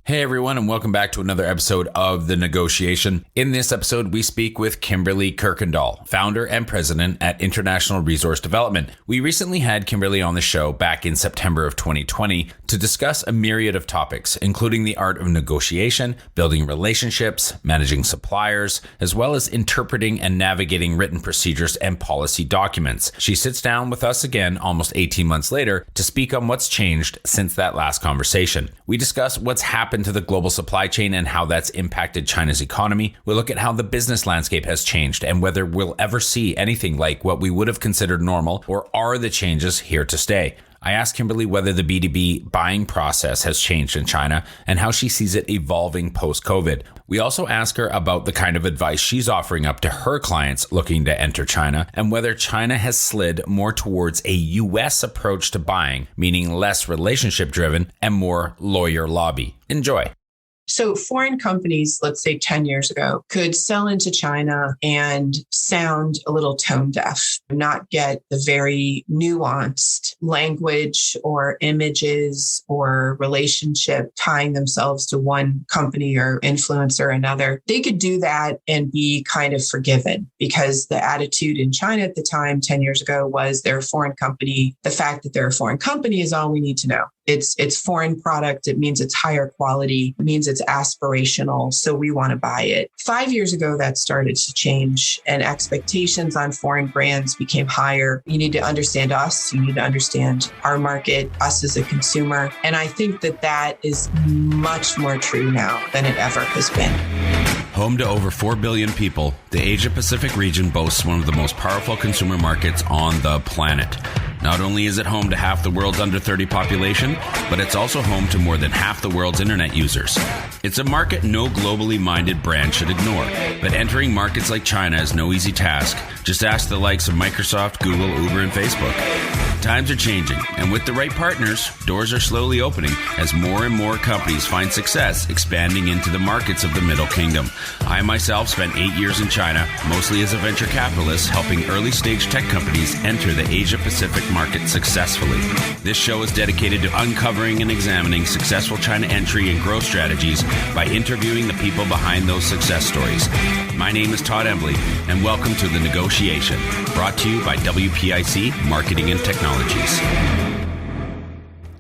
Hey everyone, and welcome back to another episode of The Negotiation. In this episode, we speak with Kimberly Kirkendall, founder and president at International Resource Development. We recently had Kimberly on the show back in September of 2020 to discuss a myriad of topics, including the art of negotiation, building relationships, managing suppliers, as well as interpreting and navigating written procedures and policy documents. She sits down with us again almost 18 months later to speak on what's changed since that last conversation. We discuss what's happened to the global supply chain and how that's impacted China's economy. We'll look at how the business landscape has changed and whether we'll ever see anything like what we would have considered normal, or are the changes here to stay. I asked Kimberly whether the B2B buying process has changed in China and how she sees it evolving post-COVID. We also ask her about the kind of advice she's offering up to her clients looking to enter China and whether China has slid more towards a US approach to buying, meaning less relationship driven and more lawyer lobby. Enjoy. So foreign companies, let's say 10 years ago, could sell into China and sound a little tone deaf, not get the very nuanced language or images or relationship tying themselves to one company or influencer or another. They could do that and be kind of forgiven because the attitude in China at the time, 10 years ago, was they're a foreign company. The fact that they're a foreign company is all we need to know. It's foreign product. It means it's higher quality. It means it's aspirational. So we want to buy it. 5 years ago, that started to change and expectations on foreign brands became higher. You need to understand us. You need to understand our market, us as a consumer. And I think that is much more true now than it ever has been. Home to over 4 billion people, the Asia-Pacific region boasts one of the most powerful consumer markets on the planet. Not only is it home to half the world's under 30 population, but it's also home to more than half the world's internet users. It's a market no globally minded brand should ignore, but entering markets like China is no easy task. Just ask the likes of Microsoft, Google, Uber, and Facebook. Times are changing, and with the right partners, doors are slowly opening as more and more companies find success expanding into the markets of the Middle Kingdom. I myself spent 8 years in China, mostly as a venture capitalist, helping early-stage tech companies enter the Asia-Pacific market successfully. This show is dedicated to uncovering and examining successful China entry and growth strategies by interviewing the people behind those success stories. My name is Todd Embley, and welcome to The Negotiation, brought to you by WPIC Marketing and Technologies.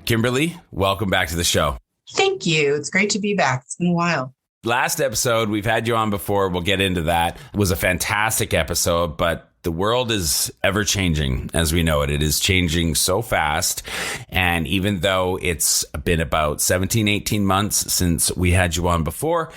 Kimberly, welcome back to the show. Thank you. It's great to be back. It's been a while. Last episode, we've had you on before. We'll get into that. It was a fantastic episode, but the world is ever changing as we know it. It is changing so fast. And even though it's been about 17, 18 months since we had you on before,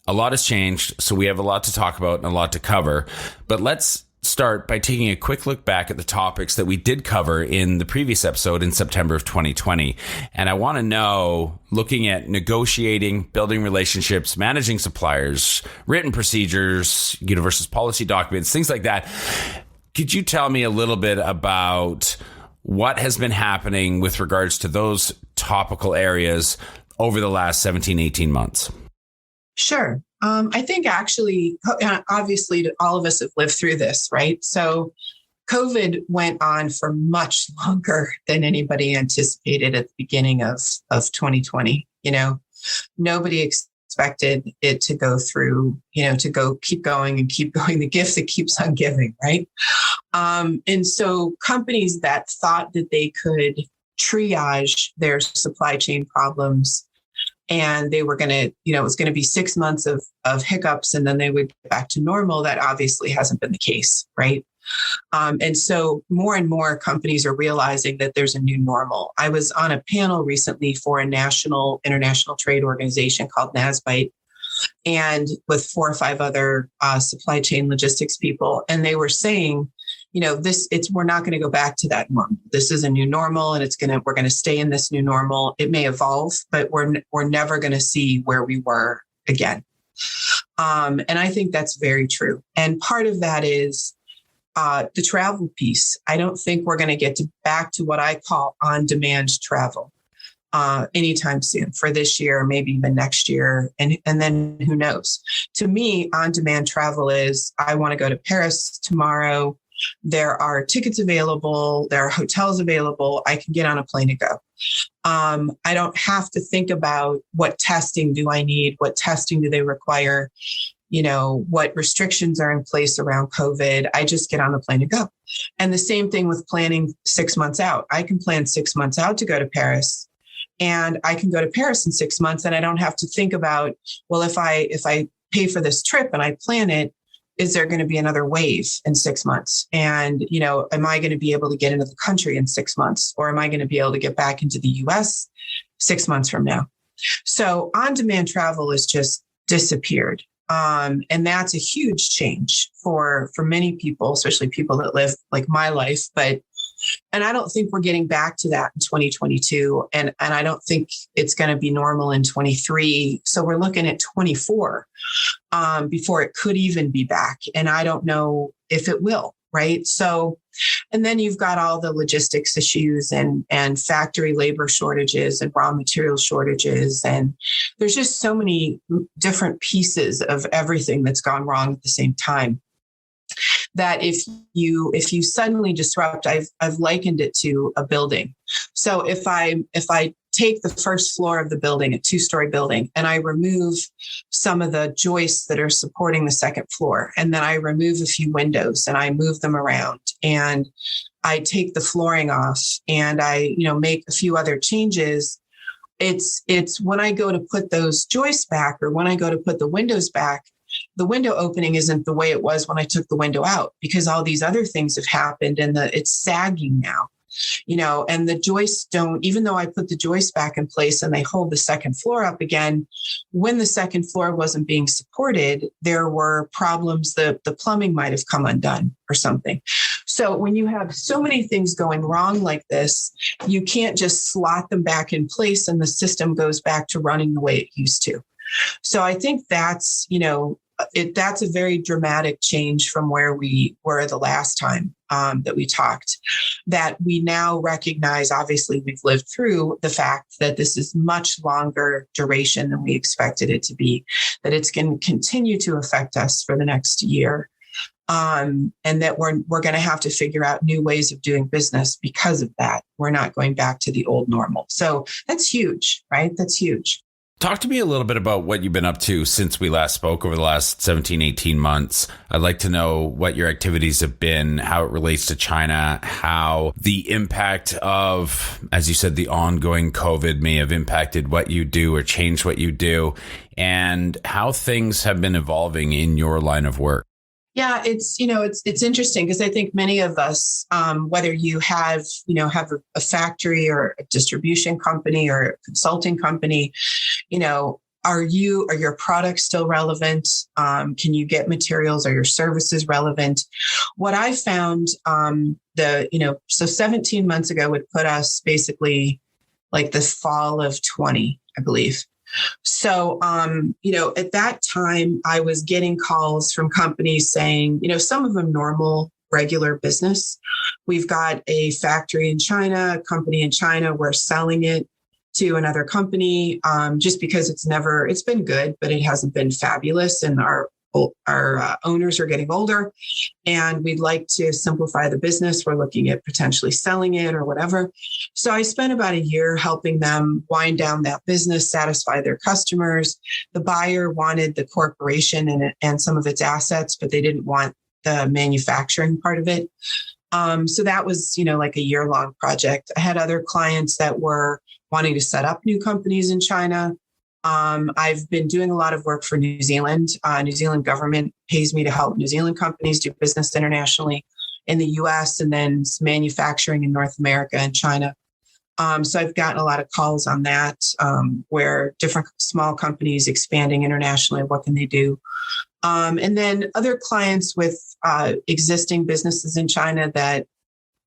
a lot has changed. So we have a lot to talk about and a lot to cover. But let's start by taking a quick look back at the topics that we did cover in the previous episode in September of 2020. And I want to know, looking at negotiating, building relationships, managing suppliers, written procedures, versus policy documents, things like that. Could you tell me a little bit about what has been happening with regards to those topical areas over the last 17, 18 months? Sure. I think actually, obviously, all of us have lived through this, right? So COVID went on for much longer than anybody anticipated at the beginning of 2020. Nobody expected it to go through, to keep going, the gift that keeps on giving, right? And so companies that thought that they could triage their supply chain problems and they were going to, it was going to be 6 months of hiccups and then they would get back to normal. That obviously hasn't been the case, right? And so more and more companies are realizing that there's a new normal. I was on a panel recently for a international trade organization called NASBITE, and with 4 or 5 other supply chain logistics people. And they were saying, we're not going to go back to that normal. This is a new normal, and we're going to stay in this new normal. It may evolve, but we're never going to see where we were again. And I think that's very true. And part of that is the travel piece. I don't think we're going to get back to what I call on-demand travel anytime soon for this year, maybe even next year. And then who knows? To me, on-demand travel is, I want to go to Paris tomorrow. There are tickets available. There are hotels available. I can get on a plane and go. I don't have to think about what testing do I need? What testing do they require? What restrictions are in place around COVID. I just get on the plane and go. And the same thing with planning 6 months out. I can plan 6 months out to go to Paris, and I can go to Paris in 6 months, and I don't have to think about, well, if I pay for this trip and I plan it, is there going to be another wave in 6 months? And, am I going to be able to get into the country in 6 months? Or am I going to be able to get back into the US 6 months from now? So on-demand travel has just disappeared. And that's a huge change for many people, especially people that live like my life. And I don't think we're getting back to that in 2022. And I don't think it's going to be normal in 23. So we're looking at 24 before it could even be back. And I don't know if it will. Right. So, and then you've got all the logistics issues and factory labor shortages and raw material shortages. And there's just so many different pieces of everything that's gone wrong at the same time that if you suddenly disrupt, I've likened it to a building. So if I take the first floor of the building, a 2-story building, and I remove some of the joists that are supporting the second floor, and then I remove a few windows and I move them around, and I take the flooring off, and I, make a few other changes. It's when I go to put those joists back, or when I go to put the windows back, the window opening isn't the way it was when I took the window out, because all these other things have happened, and it's sagging now. And the joists don't, even though I put the joists back in place and they hold the second floor up again, when the second floor wasn't being supported, there were problems. The plumbing might have come undone or something. So when you have so many things going wrong like this, you can't just slot them back in place and the system goes back to running the way it used to. So I think that's, that's a very dramatic change from where we were the last time that we talked, that we now recognize, obviously we've lived through the fact that this is much longer duration than we expected it to be, that it's going to continue to affect us for the next year. And that we're going to have to figure out new ways of doing business because of that. We're not going back to the old normal. So that's huge, right? That's huge. Talk to me a little bit about what you've been up to since we last spoke over the last 17, 18 months. I'd like to know what your activities have been, how it relates to China, how the impact of, as you said, the ongoing COVID may have impacted what you do or changed what you do, and how things have been evolving in your line of work. Yeah, it's interesting because I think many of us, whether you have a factory or a distribution company or a consulting company, are your products still relevant? Can you get materials? Are your services relevant? What I found, so 17 months ago would put us basically like the fall of 20, I believe. So, at that time, I was getting calls from companies saying, some of them normal, regular business. We've got a factory in China, a company in China. We're selling it to another company just because it's been good, but it hasn't been fabulous. And our owners are getting older and we'd like to simplify the business. We're looking at potentially selling it or whatever. So I spent about a year helping them wind down that business, satisfy their customers. The buyer wanted the corporation and some of its assets, but they didn't want the manufacturing part of it. So that was, like a year-long project. I had other clients that were wanting to set up new companies in China. I've been doing a lot of work for New Zealand. New Zealand government pays me to help New Zealand companies do business internationally in the US and then manufacturing in North America and China. So I've gotten a lot of calls on that, where different small companies expanding internationally, what can they do? And then other clients with existing businesses in China that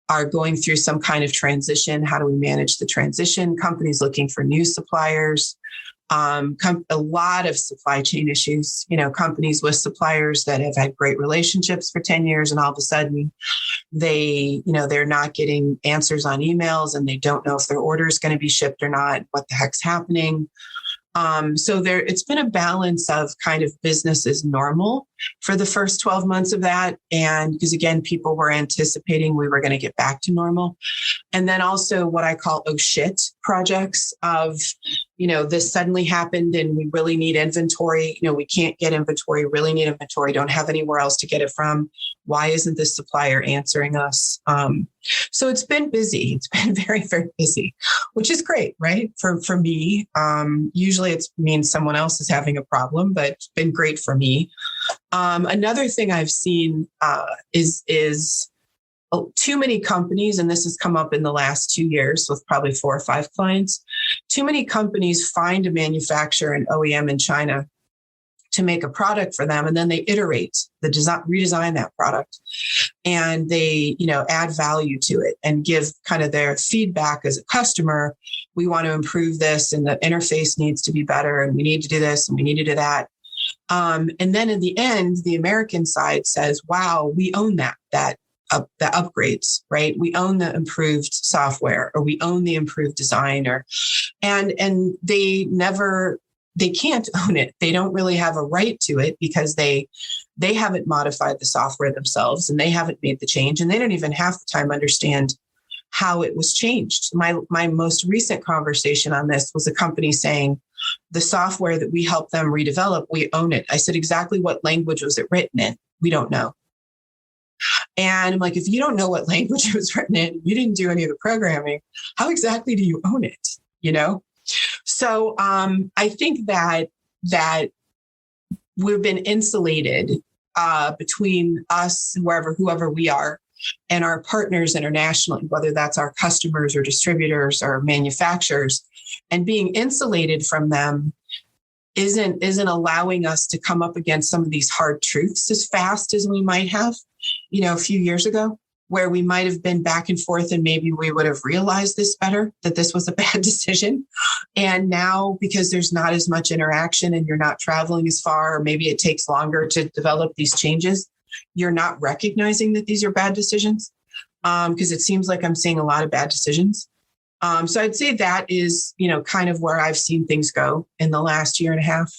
are going through some kind of transition. How do we manage the transition? Companies looking for new suppliers. A lot of supply chain issues, companies with suppliers that have had great relationships for 10 years and all of a sudden they're not getting answers on emails and they don't know if their order is going to be shipped or not, what the heck's happening. So it's been a balance of kind of business as normal for the first 12 months of that. And because again, people were anticipating we were going to get back to normal. And then also what I call, oh shit, projects of, this suddenly happened and we really need inventory. We can't get inventory, really need inventory, don't have anywhere else to get it from. Why isn't this supplier answering us? So it's been busy. It's been very, very busy, which is great, right? For me, usually it means someone else is having a problem, but it's been great for me. Another thing I've seen is too many companies, and this has come up in the last 2 years with probably 4 or 5 clients, too many companies find a manufacturer, an OEM in China to make a product for them. And then they iterate the design, redesign that product, and they, add value to it and give kind of their feedback as a customer. We want to improve this and the interface needs to be better and we need to do this and we need to do that. And then in the end, the American side says, wow, we own the upgrades, right? We own the improved software, or we own the improved design, and they can't own it. They don't really have a right to it because they haven't modified the software themselves and they haven't made the change, and they don't even half the time understand how it was changed. My most recent conversation on this was a company saying the software that we helped them redevelop, we own it. I said, exactly what language was it written in? We don't know. And I'm like, if you don't know what language it was written in, you didn't do any of the programming, how exactly do you own it? So I think that we've been insulated between us, whoever we are, and our partners internationally, whether that's our customers or distributors or manufacturers, and being insulated from them isn't allowing us to come up against some of these hard truths as fast as we might have, a few years ago, where we might have been back and forth and maybe we would have realized this better, that this was a bad decision. And now, because there's not as much interaction and you're not traveling as far, or maybe it takes longer to develop these changes, you're not recognizing that these are bad decisions, because it seems like I'm seeing a lot of bad decisions. So I'd say that is, kind of where I've seen things go in the last year and a half.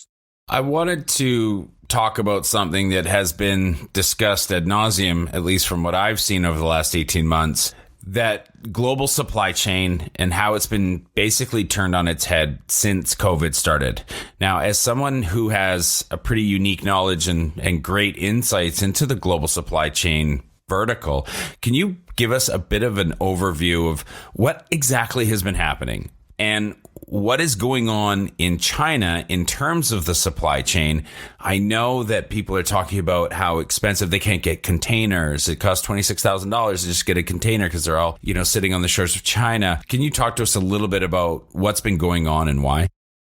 I wanted to talk about something that has been discussed ad nauseum, at least from what I've seen over the last 18 months, that global supply chain and how it's been basically turned on its head since COVID started. Now, as someone who has a pretty unique knowledge and great insights into the global supply chain vertical, can you give us a bit of an overview of what exactly has been happening and what is going on in China in terms of the supply chain? I know that people are talking about how expensive they can't get containers. It costs $26,000 to just get a container because they're all, sitting on the shores of China. Can you talk to us a little bit about what's been going on and why?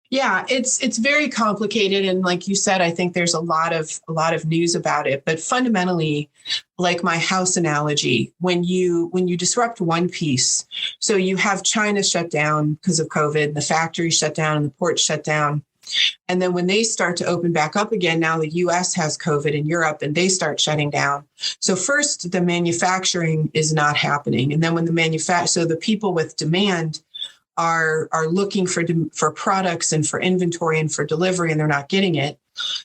Yeah, it's very complicated. And like you said, I think there's a lot of news about it. But fundamentally, like my house analogy, when you disrupt one piece, so you have China shut down because of COVID, the factory shut down and the port shut down. And then when they start to open back up again, now the US has COVID in Europe and they start shutting down. So first, the manufacturing is not happening. And then when so the people with demand are looking for products and for inventory and for delivery, and they're not getting it.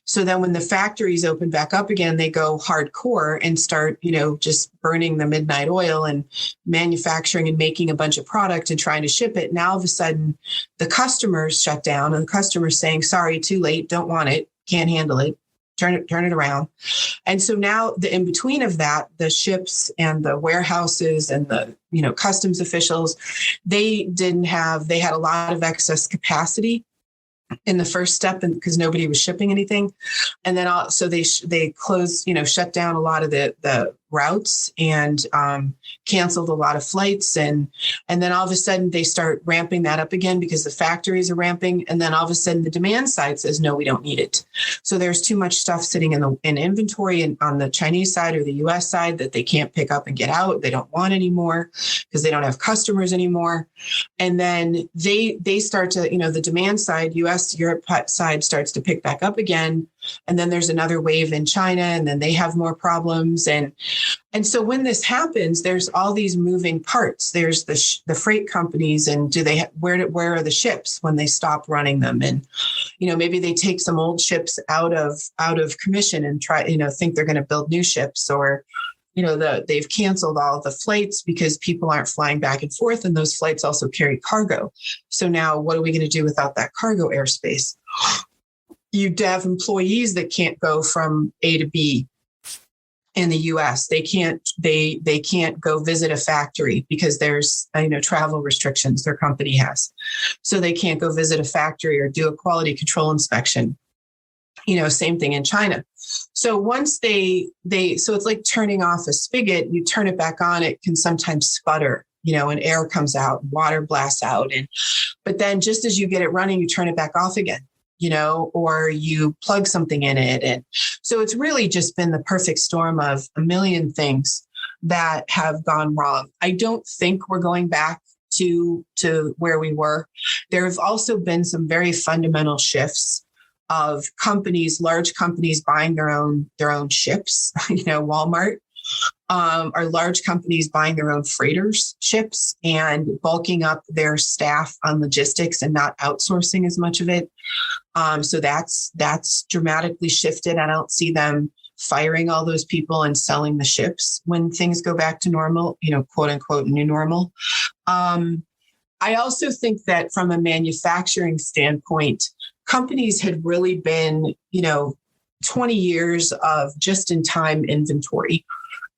So then when the factories open back up again, they go hardcore and start, just burning the midnight oil and manufacturing and making a bunch of product and trying to ship it. Now, all of a sudden, the customers shut down and the customers saying, sorry, too late, don't want it, can't handle it. Turn it around. And so now the in between of that, the ships and the warehouses and the, customs officials, they had a lot of excess capacity in the first step, and because nobody was shipping anything. And then also they closed, shut down a lot of the routes and canceled a lot of flights. And then all of a sudden they start ramping that up again because the factories are ramping. And then all of a sudden the demand side says, no, we don't need it. So there's too much stuff sitting in inventory and on the Chinese side or the US side that they can't pick up and get out. They don't want anymore because they don't have customers anymore. And then they start to, the demand side, US, Europe side starts to pick back up again. And then there's another wave in China, and then they have more problems. And so when this happens, there's all these moving parts. There's the freight companies, and where are the ships when they stop running them? And maybe they take some old ships out of commission and try think they're going to build new ships, or they've canceled all the flights because people aren't flying back and forth, and those flights also carry cargo. So now what are we going to do without that cargo airspace? You have employees that can't go from A to B in the US. They can't go visit a factory because there's travel restrictions their company has. So they can't go visit a factory or do a quality control inspection. Same thing in China. So once so it's like turning off a spigot, you turn it back on, it can sometimes sputter, and air comes out, water blasts out. But then just as you get it running, you turn it back off again, or you plug something in it. And so it's really just been the perfect storm of a million things that have gone wrong. I don't think we're going back to where we were. There have also been some very fundamental shifts of large companies buying their own ships, Walmart, are large companies buying their own freighters ships and bulking up their staff on logistics and not outsourcing as much of it. So that's dramatically shifted. I don't see them firing all those people and selling the ships when things go back to normal, quote unquote, new normal. I also think that from a manufacturing standpoint, companies had really been, 20 years of just-in-time inventory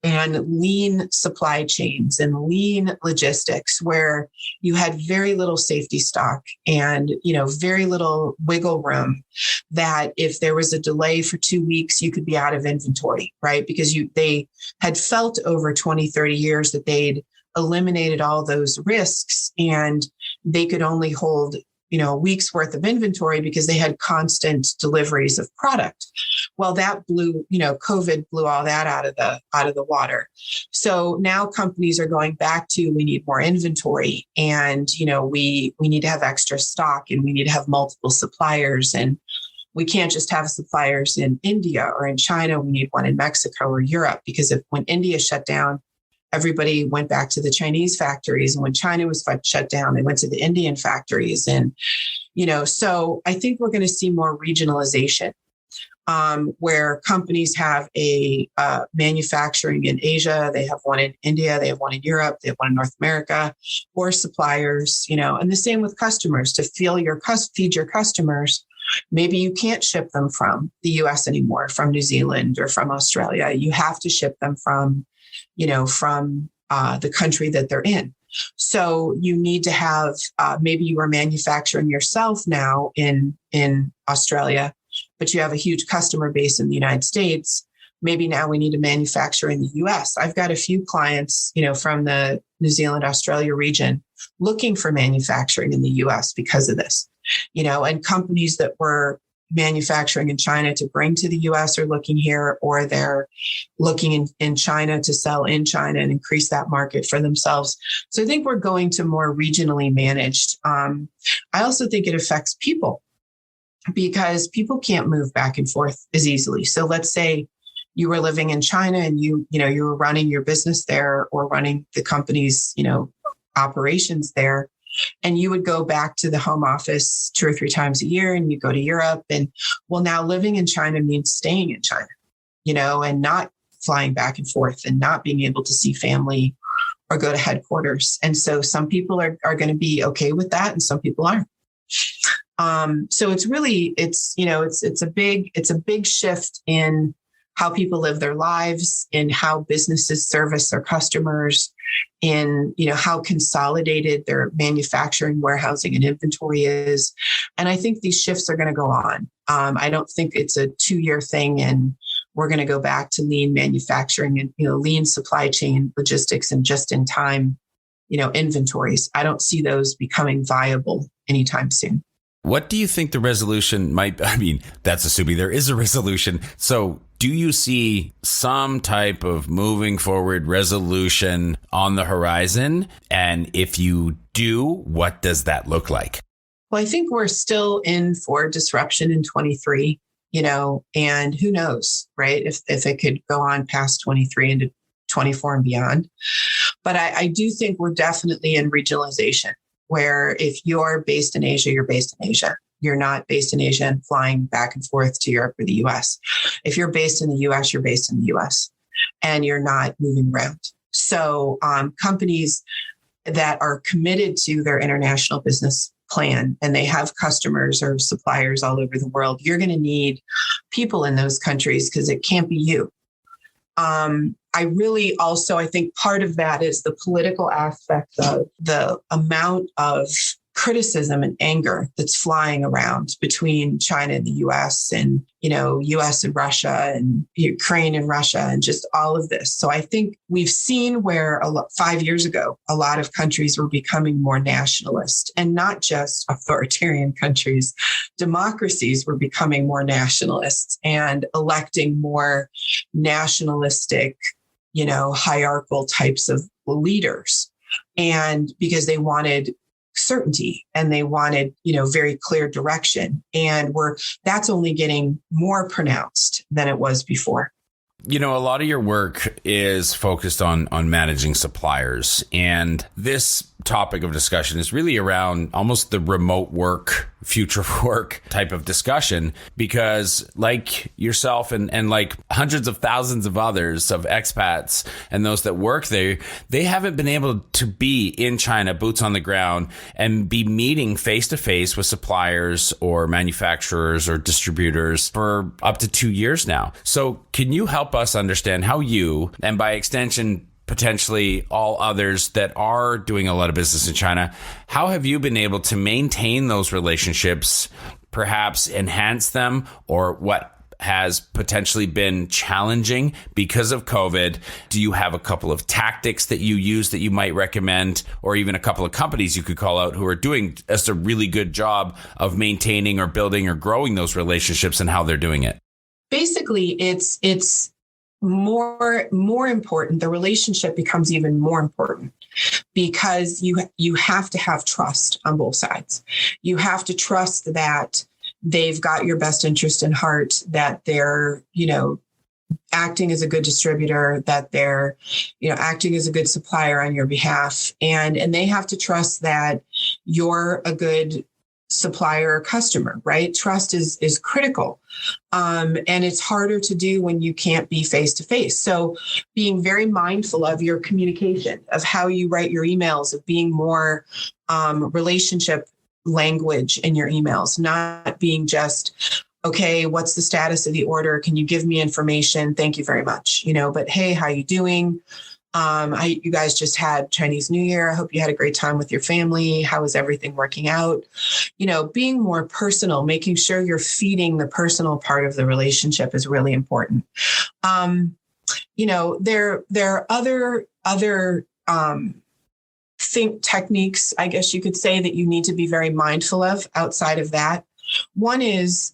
and lean supply chains and lean logistics, where you had very little safety stock and, very little wiggle room, that if there was a delay for 2 weeks, you could be out of inventory, right? Because they had felt over 20, 30 years that they'd eliminated all those risks and they could only hold a week's worth of inventory because they had constant deliveries of product. Well, that blew, COVID blew all that out of the water. So now companies are going back to, we need more inventory, and, we need to have extra stock, and we need to have multiple suppliers, and we can't just have suppliers in India or in China. We need one in Mexico or Europe, because when India shut down, everybody went back to the Chinese factories. And when China was shut down, they went to the Indian factories. And, so I think we're going to see more regionalization, where companies have a manufacturing in Asia, they have one in India, they have one in Europe, they have one in North America, or suppliers, and the same with customers. To feed your customers, maybe you can't ship them from the US anymore, from New Zealand or from Australia. You have to ship them from the country that they're in. So you need to have, maybe you are manufacturing yourself now in Australia, but you have a huge customer base in the United States. Maybe now we need to manufacture in the US. I've got a few clients, from the New Zealand, Australia region looking for manufacturing in the US because of this, and companies that were manufacturing in China to bring to the US are looking here, or they're looking in China to sell in China and increase that market for themselves. So I think we're going to more regionally managed. I also think it affects people, because people can't move back and forth as easily. So let's say you were living in China and you were running your business there, or running the company's, operations there. And you would go back to the home office 2 or 3 times a year, and you go to Europe. And now living in China means staying in China, and not flying back and forth, and not being able to see family or go to headquarters. And so some people are going to be okay with that, and some people aren't. So it's really, it's a big shift in how people live their lives, in how businesses service their customers, in, how consolidated their manufacturing, warehousing, and inventory is. And I think these shifts are going to go on. I don't think it's a 2-year thing and we're going to go back to lean manufacturing and, lean supply chain logistics and just in time, inventories. I don't see those becoming viable anytime soon. What do you think the resolution might be? I mean, that's assuming there is a resolution. So do you see some type of moving forward resolution on the horizon? And if you do, what does that look like? Well, I think we're still in for disruption in 23. and who knows, right? If it could go on past 23 into 24 and beyond. But I do think we're definitely in regionalization, where if you're based in Asia, you're based in Asia. You're not based in Asia and flying back and forth to Europe or the US. If you're based in the US, you're based in the US and you're not moving around. So companies that are committed to their international business plan and they have customers or suppliers all over the world, you're going to need people in those countries because it can't be you. I think part of that is the political aspect of the amount of criticism and anger that's flying around between China and the US and, US and Russia and Ukraine and Russia and just all of this. So I think we've seen where 5 years ago, a lot of countries were becoming more nationalist and not just authoritarian countries. Democracies were becoming more nationalists and electing more nationalistic, hierarchical types of leaders. And because they wanted certainty and they wanted, very clear direction. And that's only getting more pronounced than it was before. A lot of your work is focused on managing suppliers. And this topic of discussion is really around almost the remote work, future work type of discussion, because like yourself and like hundreds of thousands of others of expats and those that work there, they haven't been able to be in China, boots on the ground, and be meeting face to face with suppliers or manufacturers or distributors for up to 2 years now. So can you help us understand how you, and by extension, potentially all others that are doing a lot of business in China, how have you been able to maintain those relationships, perhaps enhance them, or what has potentially been challenging because of COVID? Do you have a couple of tactics that you use that you might recommend, or even a couple of companies you could call out who are doing just a really good job of maintaining or building or growing those relationships and how they're doing it? Basically, it's more important. The relationship becomes even more important because you have to have trust on both sides. You have to trust that they've got your best interest in heart, that they're, acting as a good distributor, that they're, acting as a good supplier on your behalf. And they have to trust that you're a good supplier or customer, right? Trust is critical. And it's harder to do when you can't be face to face. So being very mindful of your communication, of how you write your emails, of being more relationship language in your emails, not being just, okay, what's the status of the order? Can you give me information? Thank you very much. But hey, how you doing? You guys just had Chinese New Year. I hope you had a great time with your family. How is everything working out? Being more personal, making sure you're feeding the personal part of the relationship is really important. There are other techniques, I guess you could say, that you need to be very mindful of outside of that. One is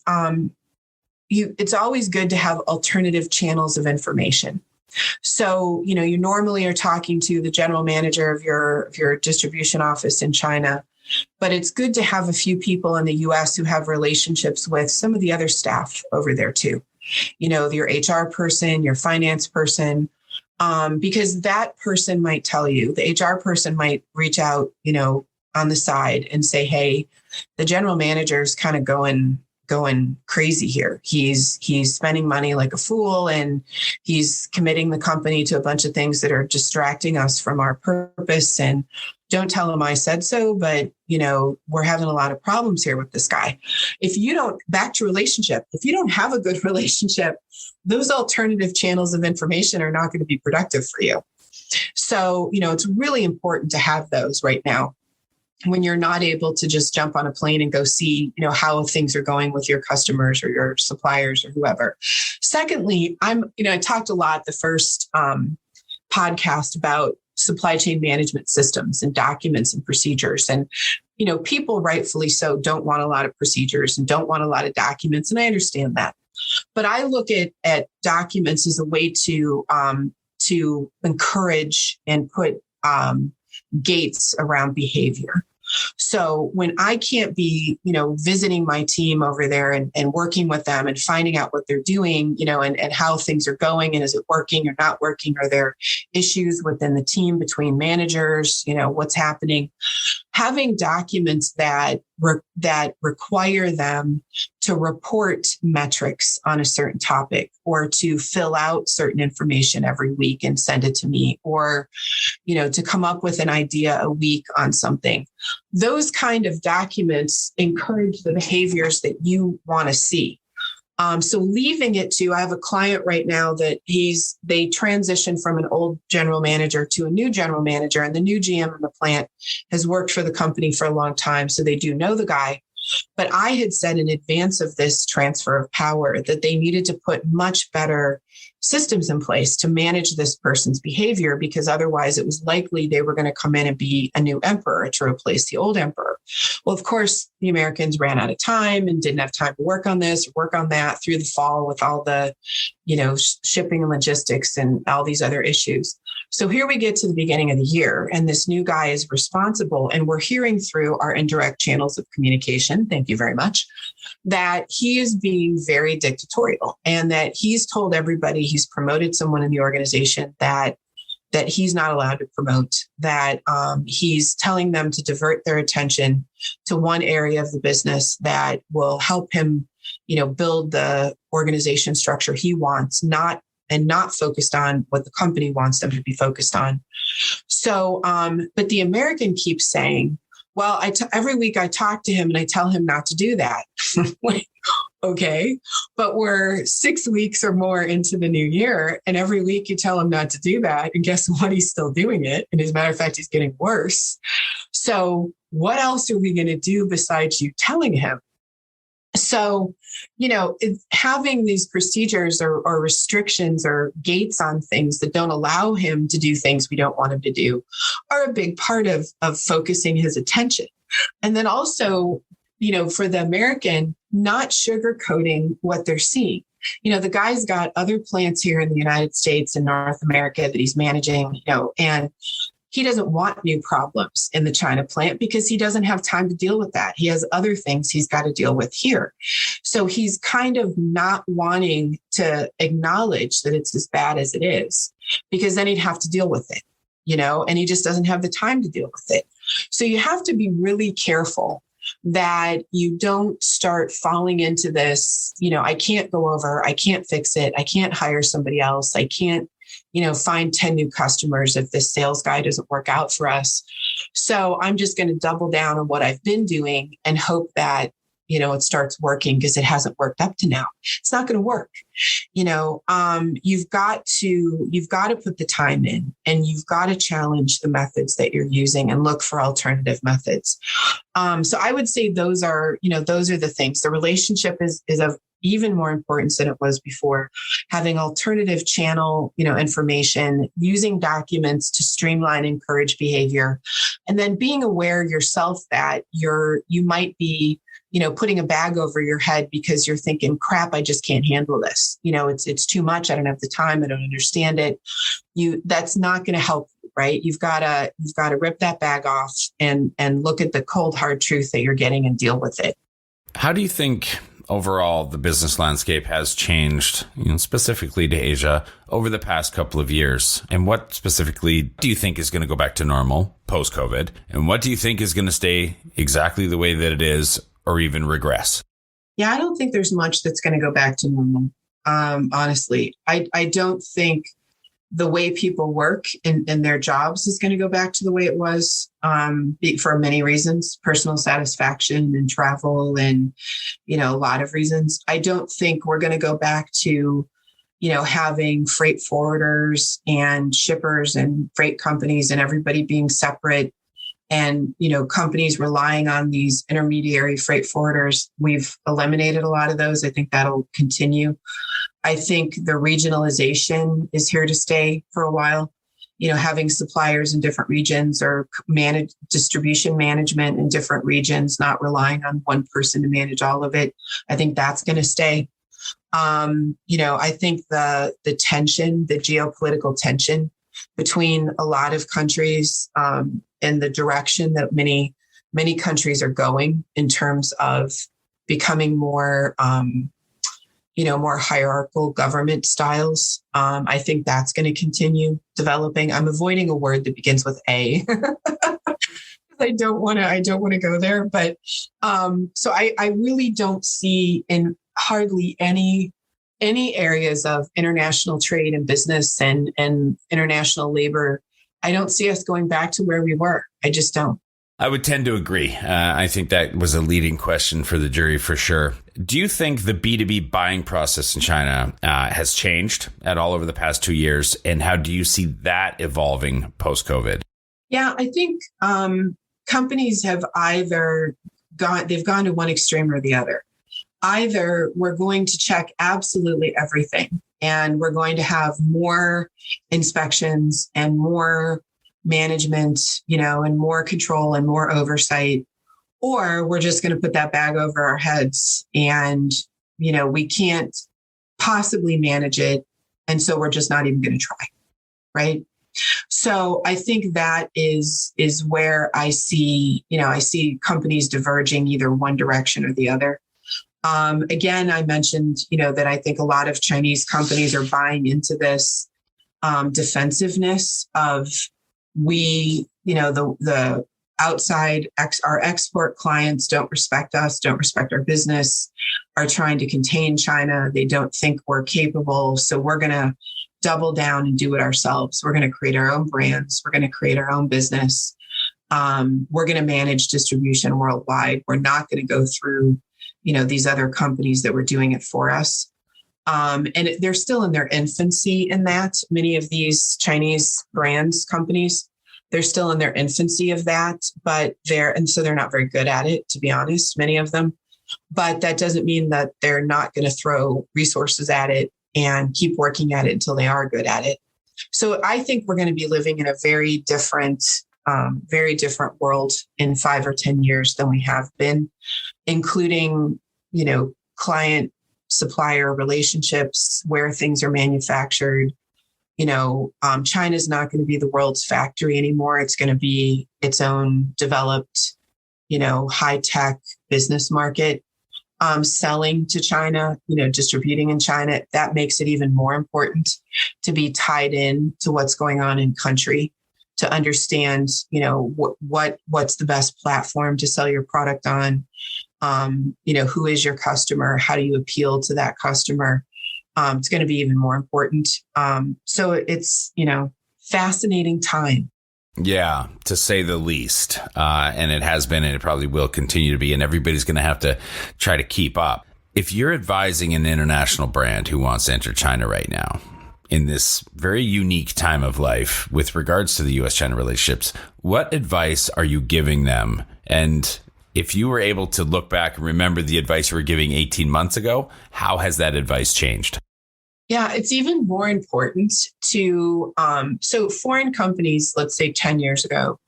it's always good to have alternative channels of information. So, you normally are talking to the general manager of your distribution office in China, but it's good to have a few people in the US who have relationships with some of the other staff over there too. Your HR person, your finance person, because that person might tell you, the HR person might reach out, on the side and say, hey, the general manager's kind of going crazy here. He's spending money like a fool, and he's committing the company to a bunch of things that are distracting us from our purpose. And don't tell him I said so, but we're having a lot of problems here with this guy. Back to relationship, if you don't have a good relationship, those alternative channels of information are not going to be productive for you. So, it's really important to have those right now, when you're not able to just jump on a plane and go see, how things are going with your customers or your suppliers or whoever. Secondly, I talked a lot the first podcast about supply chain management systems and documents and procedures. And, people rightfully so don't want a lot of procedures and don't want a lot of documents. And I understand that. But I look at documents as a way to encourage and put gates around behavior. So when I can't be, visiting my team over there and working with them and finding out what they're doing, and how things are going, and is it working or not working? Are there issues within the team between managers? What's happening? Having documents that require them to report metrics on a certain topic, or to fill out certain information every week and send it to me, or, to come up with an idea a week on something. Those kind of documents encourage the behaviors that you want to see. So leaving it to, I have a client right now that they transitioned from an old general manager to a new general manager, and the new GM in the plant has worked for the company for a long time. So they do know the guy. But I had said in advance of this transfer of power that they needed to put much better systems in place to manage this person's behavior, because otherwise it was likely they were going to come in and be a new emperor to replace the old emperor. Well, of course, the Americans ran out of time and didn't have time to work on this, work on that through the fall with all the, shipping and logistics and all these other issues. So here we get to the beginning of the year, and this new guy is responsible, and we're hearing through our indirect channels of communication, thank you very much, that he is being very dictatorial, and that he's told everybody he's promoted someone in the organization that he's not allowed to promote, that he's telling them to divert their attention to one area of the business that will help him, build the organization structure he wants, not focused on what the company wants them to be focused on. So, but the American keeps saying, well, every week I talk to him and I tell him not to do that. Okay, but we're 6 weeks or more into the new year, and every week you tell him not to do that. And guess what? He's still doing it. And as a matter of fact, he's getting worse. So what else are we going to do besides you telling him? So, having these procedures or restrictions or gates on things that don't allow him to do things we don't want him to do are a big part of focusing his attention. And then also, for the American, not sugarcoating what they're seeing. The guy's got other plants here in the United States and North America that he's managing, and he doesn't want new problems in the China plant because he doesn't have time to deal with that. He has other things he's got to deal with here. So he's kind of not wanting to acknowledge that it's as bad as it is, because then he'd have to deal with it, and he just doesn't have the time to deal with it. So you have to be really careful that you don't start falling into this, I can't go over, I can't fix it, I can't hire somebody else, I can't find 10 new customers if this sales guy doesn't work out for us. So I'm just going to double down on what I've been doing and hope that, it starts working, because it hasn't worked up to now. It's not going to work. You've got to put the time in, and you've got to challenge the methods that you're using and look for alternative methods. So I would say those are the things. The relationship is of even more importance than it was before. Having alternative channel, information, using documents to streamline, encourage behavior, and then being aware yourself that you might be, putting a bag over your head because you're thinking, crap, I just can't handle this. It's too much. I don't have the time. I don't understand it. That's not going to help, right? You've got to rip that bag off and look at the cold, hard truth that you're getting and deal with it. How do you think overall the business landscape has changed, specifically to Asia, over the past couple of years? And what specifically do you think is going to go back to normal post-COVID? And what do you think is going to stay exactly the way that it is, or even regress? Yeah, I don't think there's much that's going to go back to normal. Honestly, I don't think the way people work in their jobs is going to go back to the way it was, for many reasons, personal satisfaction and travel and, a lot of reasons. I don't think we're going to go back to, having freight forwarders and shippers and freight companies and everybody being separate, and, companies relying on these intermediary freight forwarders. We've eliminated a lot of those. I think that'll continue. I think the regionalization is here to stay for a while. Having suppliers in different regions, or distribution management in different regions, not relying on one person to manage all of it. I think that's going to stay. I think the tension, the geopolitical tension between a lot of countries, and the direction that many many countries are going in terms of becoming more, more hierarchical government styles. I think that's going to continue developing. I'm avoiding a word that begins with A. I don't want to go there, but so I really don't see in hardly any areas of international trade and business and international labor. I don't see us going back to where we were. I just don't. I would tend to agree. I think that was a leading question for the jury for sure. Do you think the B2B buying process in China has changed at all over the past 2 years? And how do you see that evolving post-COVID? Yeah, I think companies have either gone to one extreme or the other. Either we're going to check absolutely everything and we're going to have more inspections and more management, and more control and more oversight, or we're just going to put that bag over our heads and, we can't possibly manage it. And so we're just not even going to try. Right. So I think that is where I see companies diverging either one direction or the other. Again, I mentioned, that I think a lot of Chinese companies are buying into this defensiveness of the outside our export clients don't respect us, don't respect our business, are trying to contain China. They don't think we're capable. So we're going to double down and do it ourselves. We're going to create our own brands. We're going to create our own business. We're going to manage distribution worldwide. We're not going to go through, these other companies that were doing it for us. And they're still in their infancy in that. Many of these Chinese brands companies, they're still in their infancy of that, but they're not very good at it, to be honest, many of them. But that doesn't mean that they're not going to throw resources at it and keep working at it until they are good at it. So I think we're going to be living in a very different world in 5 or 10 years than we have been, including, client supplier relationships, where things are manufactured. China's not going to be the world's factory anymore. It's going to be its own developed, high-tech business market. Selling to China, distributing in China, that makes it even more important to be tied in to what's going on in country, to understand, what's the best platform to sell your product on. Who is your customer? How do you appeal to that customer? It's going to be even more important. So it's, fascinating time. Yeah, to say the least. And it has been, and it probably will continue to be, and everybody's going to have to try to keep up. If you're advising an international brand who wants to enter China right now, in this very unique time of life with regards to the U.S.-China relationships, what advice are you giving them? And if you were able to look back and remember the advice you were giving 18 months ago, how has that advice changed? Yeah, it's even more important to, so foreign companies, let's say 10 years ago,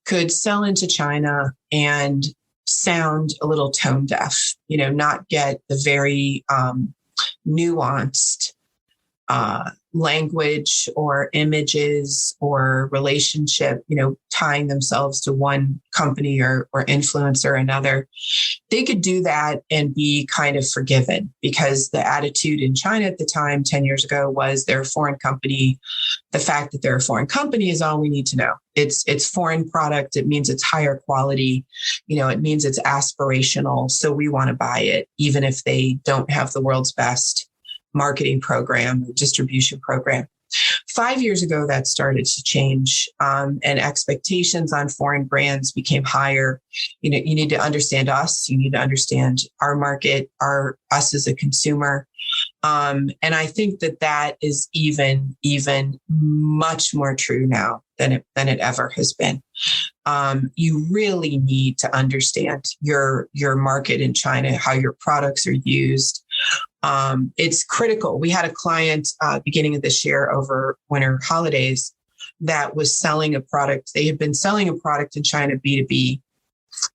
could sell into China and sound a little tone deaf, not get the very nuanced language or images or relationship, tying themselves to one company or influencer or another. They could do that and be kind of forgiven, because the attitude in China at the time, 10 years ago, was they're a foreign company. The fact that they're a foreign company is all we need to know. It's foreign product. It means it's higher quality. It means it's aspirational. So we want to buy it, even if they don't have the world's best marketing program or distribution program. 5 years ago, that started to change, and expectations on foreign brands became higher. You need to understand us. You need to understand our market, us as a consumer. And I think that is even much more true now than it ever has been. You really need to understand your market in China, how your products are used. It's critical. We had a client beginning of this year over winter holidays that was selling a product. They had been selling a product in China B2B,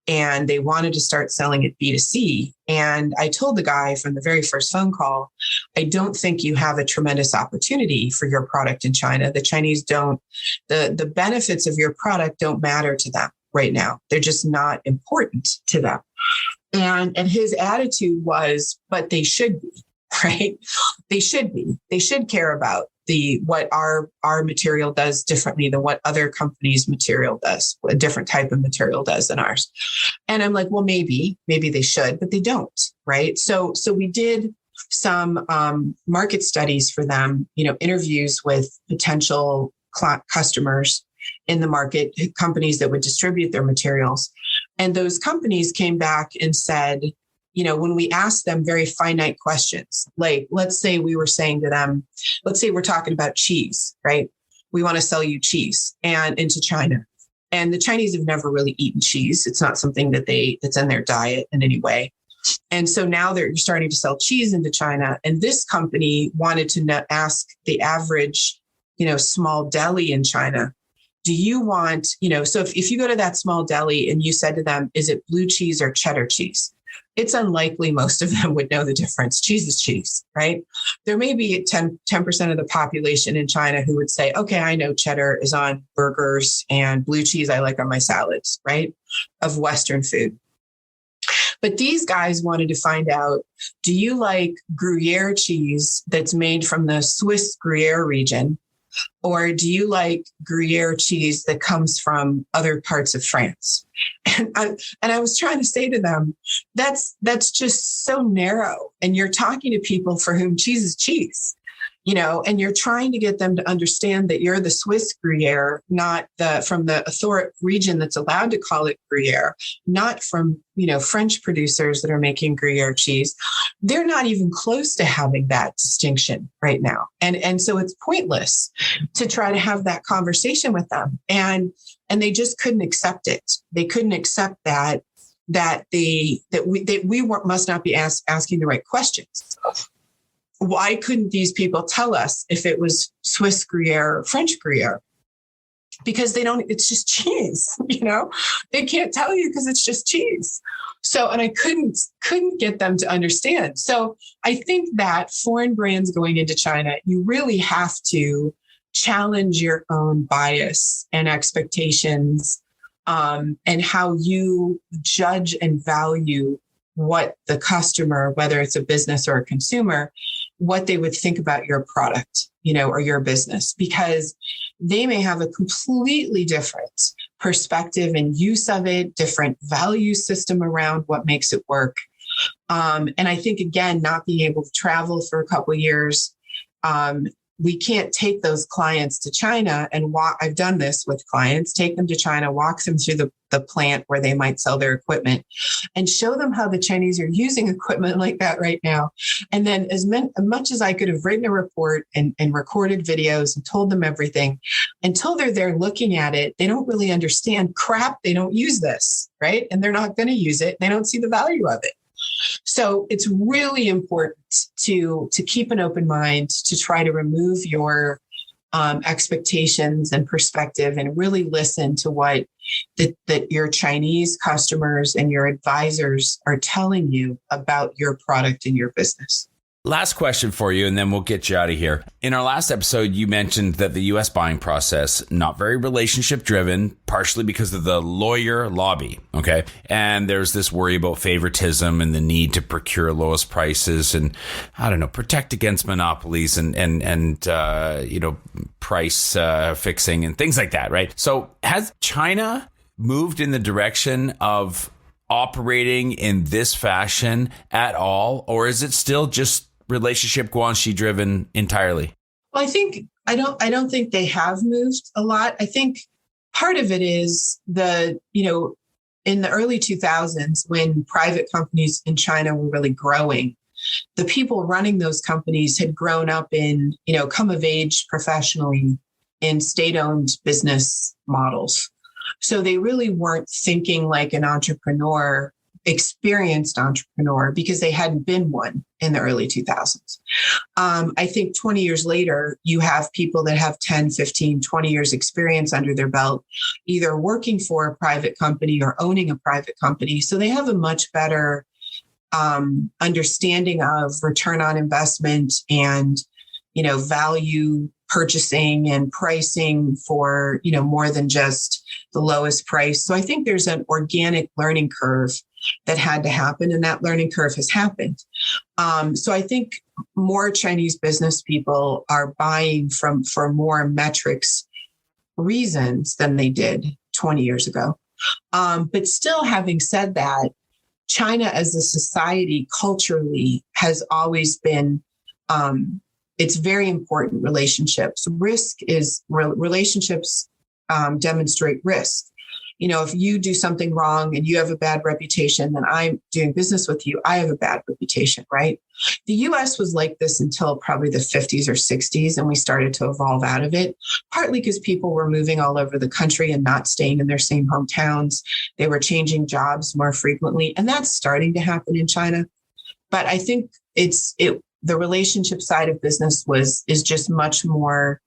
and they wanted to start selling it B2C. And I told the guy from the very first phone call, I don't think you have a tremendous opportunity for your product in China. The Chinese don't, the benefits of your product don't matter to them. right now. They're just not important to them. And his attitude was, but they should be, right? They should be. They should care about what our material does differently than what other companies' material does, a different type of material does than ours. And I'm like, well, maybe they should, but they don't, right? So we did some market studies for them, interviews with potential customers in the market, companies that would distribute their materials. And those companies came back and said, when we asked them very finite questions, like, let's say we were saying to them, let's say we're talking about cheese, right? We want to sell you cheese and into China. And the Chinese have never really eaten cheese. It's not something that's in their diet in any way. And so now they're starting to sell cheese into China. And this company wanted to ask the average, small deli in China, do you want, so if you go to that small deli and you said to them, is it blue cheese or cheddar cheese? It's unlikely most of them would know the difference. Cheese is cheese, right? There may be 10% of the population in China who would say, okay, I know cheddar is on burgers and blue cheese I like on my salads, right? Of Western food. But these guys wanted to find out, do you like Gruyere cheese that's made from the Swiss Gruyere region? Or do you like Gruyere cheese that comes from other parts of France? And I was trying to say to them, that's just so narrow. And you're talking to people for whom cheese is cheese, and you're trying to get them to understand that you're the Swiss Gruyere, not from the region that's allowed to call it Gruyere, not from, French producers that are making Gruyere cheese. They're not even close to having that distinction right now. And so it's pointless to try to have that conversation with them. And they just couldn't accept it. They couldn't accept that we must not be asking the right questions. Why couldn't these people tell us if it was Swiss Gruyere or French Gruyere? Because it's just cheese, they can't tell you because it's just cheese. So, and I couldn't get them to understand. So I think that foreign brands going into China, you really have to challenge your own bias and expectations, and how you judge and value what the customer, whether it's a business or a consumer, what they would think about your product, or your business, because they may have a completely different perspective and use of it, different value system around what makes it work. And I think, again, not being able to travel for a couple of years, we can't take those clients to China and walk. I've done this with clients, take them to China, walk them through the plant where they might sell their equipment and show them how the Chinese are using equipment like that right now. And then as much as I could have written a report and recorded videos and told them everything, until they're there looking at it, they don't really understand crap. They don't use this, right? And they're not going to use it. They don't see the value of it. So it's really important to keep an open mind, to try to remove your expectations and perspective, and really listen to what that your Chinese customers and your advisors are telling you about your product and your business. Last question for you, and then we'll get you out of here. In our last episode, you mentioned that the U.S. buying process, not very relationship driven, partially because of the lawyer lobby. Okay. And there's this worry about favoritism and the need to procure lowest prices and, protect against monopolies and price fixing and things like that. Right. So has China moved in the direction of operating in this fashion at all? Or is it still just relationship guanxi driven entirely? Well, I don't think they have moved a lot. I think part of it is in the early 2000s, when private companies in China were really growing, the people running those companies had grown up in, come of age professionally in state-owned business models. So they really weren't thinking like an experienced entrepreneur, because they hadn't been one in the early 2000s. I think 20 years later, you have people that have 10, 15, 20 years experience under their belt, either working for a private company or owning a private company. So they have a much better understanding of return on investment and, value purchasing and pricing for, more than just the lowest price. So I think there's an organic learning curve that had to happen, and that learning curve has happened. So I think more Chinese business people are buying for more metrics reasons than they did 20 years ago. But still, having said that, China as a society culturally has always been, it's very important relationships. Relationships demonstrate risk. If you do something wrong and you have a bad reputation, then I'm doing business with you, I have a bad reputation, right? The US was like this until probably the 50s or 60s, and we started to evolve out of it, partly because people were moving all over the country and not staying in their same hometowns. They were changing jobs more frequently, and that's starting to happen in China. But I think the relationship side of business is just much more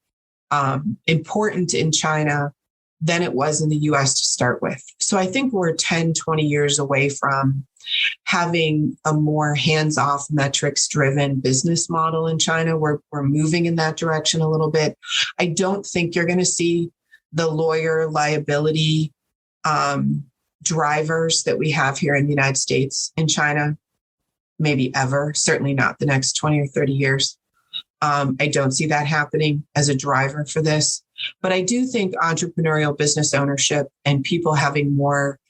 important in China than it was in the US to start with. So I think we're 10, 20 years away from having a more hands-off, metrics-driven business model in China. We're moving in that direction a little bit. I don't think you're going to see the lawyer liability drivers that we have here in the United States in China, maybe ever, certainly not the next 20 or 30 years. I don't see that happening as a driver for this. But I do think entrepreneurial business ownership and people having more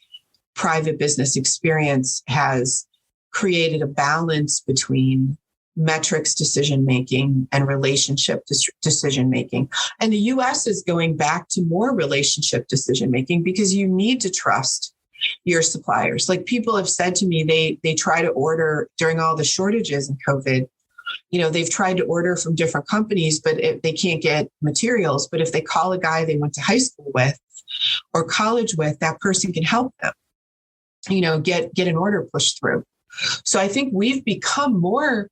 private business experience has created a balance between metrics decision-making and relationship decision-making. And the US is going back to more relationship decision-making because you need to trust your suppliers. Like people have said to me, they try to order during all the shortages in COVID. They've tried to order from different companies, but they can't get materials. But if they call a guy they went to high school with or college with, that person can help them, get an order pushed through. So I think we've become more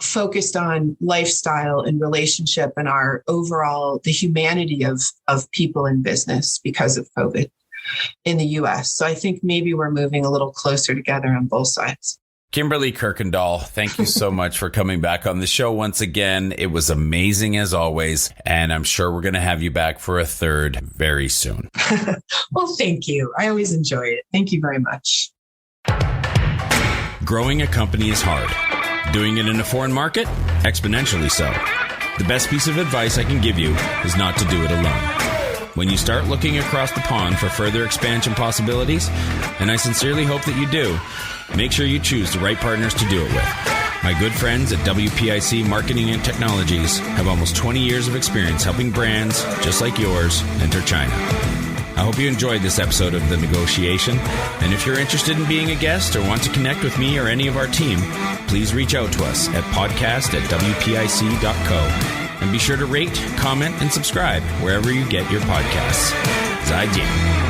focused on lifestyle and relationship and our overall, the humanity of people in business because of COVID in the US. So I think maybe we're moving a little closer together on both sides. Kimberly Kirkendall, thank you so much for coming back on the show once again. It was amazing as always, and I'm sure we're going to have you back for a third very soon. Well, thank you. I always enjoy it. Thank you very much. Growing a company is hard. Doing it in a foreign market? Exponentially so. The best piece of advice I can give you is not to do it alone. When you start looking across the pond for further expansion possibilities, and I sincerely hope that you do, make sure you choose the right partners to do it with. My good friends at WPIC Marketing and Technologies have almost 20 years of experience helping brands just like yours enter China. I hope you enjoyed this episode of The Negotiation, and if you're interested in being a guest or want to connect with me or any of our team, please reach out to us at podcast@wpic.co. And be sure to rate, comment, and subscribe wherever you get your podcasts. 再见。